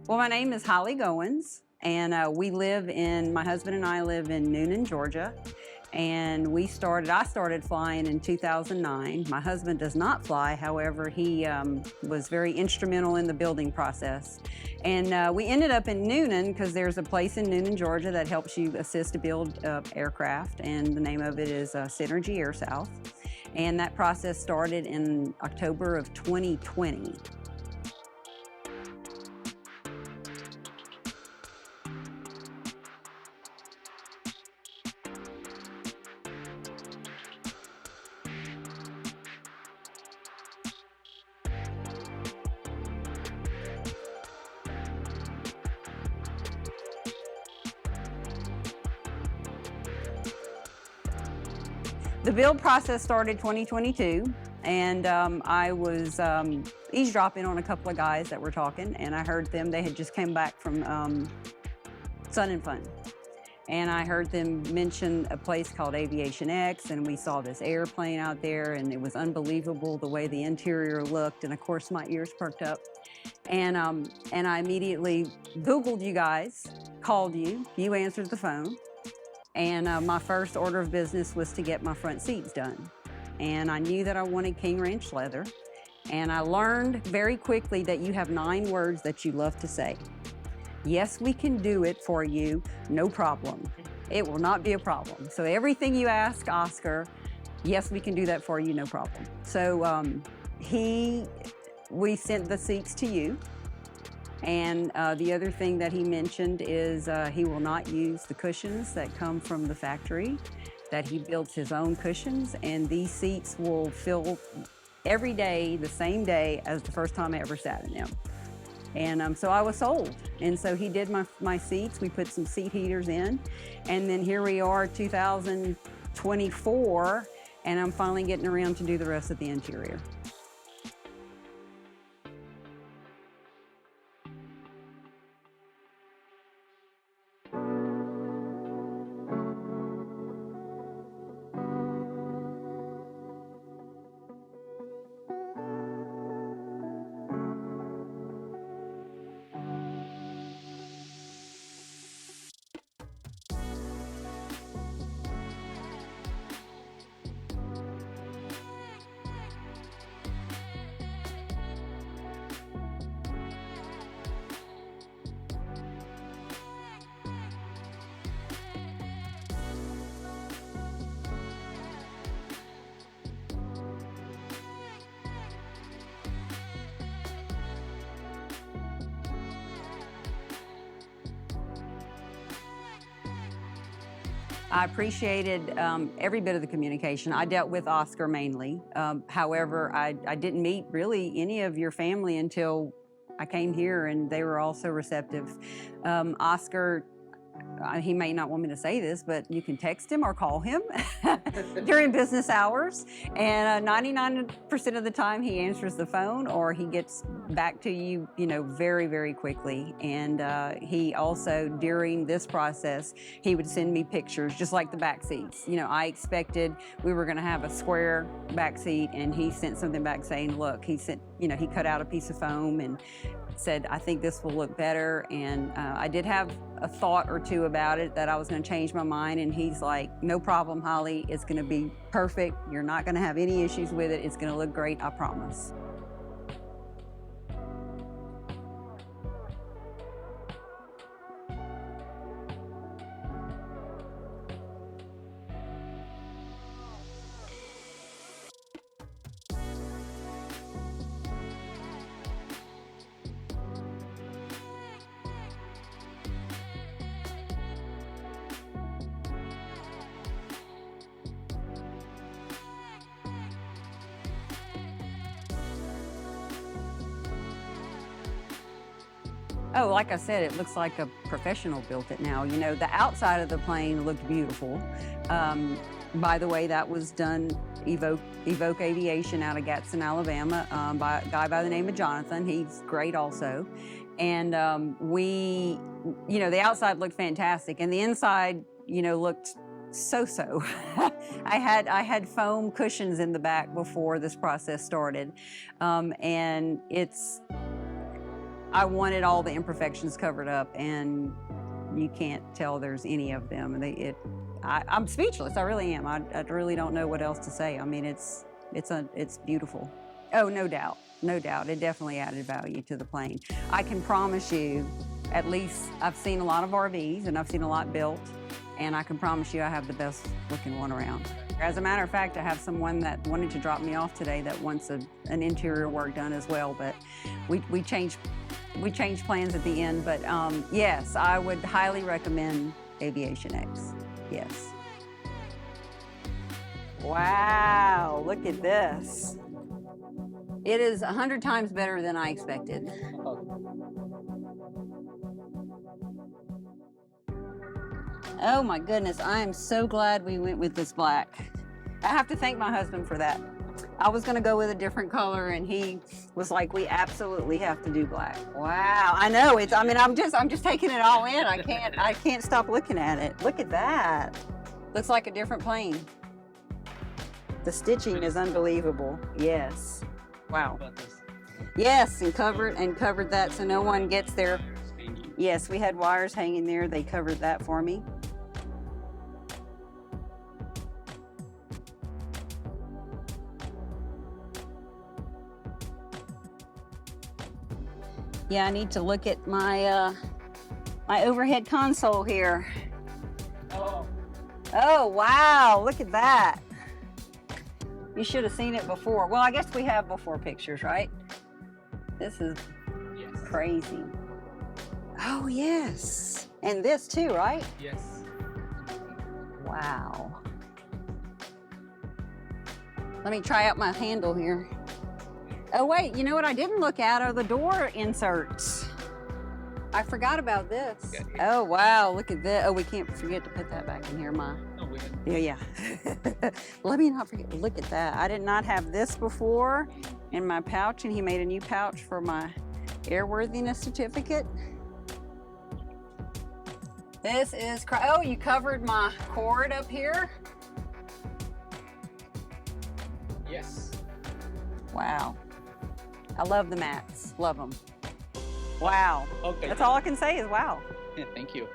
Well, my name is Holly Goins, and my husband and I live in Noonan, Georgia. And I started flying in 2009. My husband does not fly, however, he was very instrumental in the building process. And we ended up in Noonan because there's a place in Noonan, Georgia that helps you assist to build aircraft, and the name of it is Synergy Air South. And that process started in October of 2020. The build process started 2022, and I was eavesdropping on a couple of guys that were talking, and I heard them, they had just come back from Sun and Fun. And I heard them mention a place called Aviation X, and we saw this airplane out there, and it was unbelievable the way the interior looked, and of course my ears perked up. And I immediately Googled you guys, called you, you answered the phone. And my first order of business was to get my front seats done. And I knew that I wanted King Ranch leather. And I learned very quickly that you have 9 words that you love to say. Yes, we can do it for you, no problem. It will not be a problem. So everything you ask Oscar, yes, we can do that for you, no problem. So we sent the seats to you. And the other thing that he mentioned is he will not use the cushions that come from the factory, that he builds his own cushions, and these seats will fill every day the same day as the first time I ever sat in them. And so I was sold. And so he did my seats. We put some seat heaters in. And then here we are, 2024, and I'm finally getting around to do the rest of the interior. I appreciated every bit of the communication. I dealt with Oscar mainly. However, I didn't meet really any of your family until I came here, and they were also receptive. Oscar, he may not want me to say this, but you can text him or call him during business hours. And 99% of the time he answers the phone, or he gets back to you, very, very quickly. And he also, during this process, he would send me pictures, just like the back seats. I expected we were gonna have a square back seat, and he sent something back saying, look, he cut out a piece of foam and said, I think this will look better. And I did have a thought or two about it that I was going to change my mind, and he's like, no problem, Holly, it's going to be perfect. You're not going to have any issues with it. It's going to look great, I promise. Oh, like I said, it looks like a professional built it now. The outside of the plane looked beautiful. By the way, that was done Evoke Aviation out of Gadsden, Alabama, by a guy by the name of Jonathan. He's great also. And the outside looked fantastic, and the inside, looked so-so. I had foam cushions in the back before this process started, and I wanted all the imperfections covered up, and you can't tell there's any of them. And I'm speechless. I really am. I really don't know what else to say. I mean, it's beautiful. Oh, no doubt, no doubt. It definitely added value to the plane. I can promise you, at least I've seen a lot of RVs and I've seen a lot built, and I can promise you I have the best looking one around. As a matter of fact, I have someone that wanted to drop me off today that wants an interior work done as well, but we changed plans at the end. But yes, I would highly recommend Aviation X. Yes. Wow, look at this. It is 100 times better than I expected. Oh my goodness, I am so glad we went with this black. I have to thank my husband for that. I was gonna go with a different color and he was like, we absolutely have to do black. Wow, I know, I mean, I'm just taking it all in. I can't stop looking at it. Look at that. Looks like a different plane. The stitching is unbelievable. Yes. Wow. Yes, and covered that so no one gets there. Yes, we had wires hanging there. They covered that for me. Yeah, I need to look at my my overhead console here. Oh, wow, look at that. You should have seen it before. Well, I guess we have before pictures, right? This is crazy. Oh, yes. And this too, right? Yes. Wow. Let me try out my handle here. Oh, wait, you know what I didn't look at are the door inserts. I forgot about this. Oh, wow, look at this. Oh, we can't forget to put that back in here, Ma. Oh, we didn't. Yeah. Let me not forget. Look at that. I did not have this before in my pouch, and he made a new pouch for my airworthiness certificate. This is, oh, you covered my cord up here? Yes. Wow. I love the mats. Love them. Wow. Okay. That's all I can say is wow. Yeah, thank you.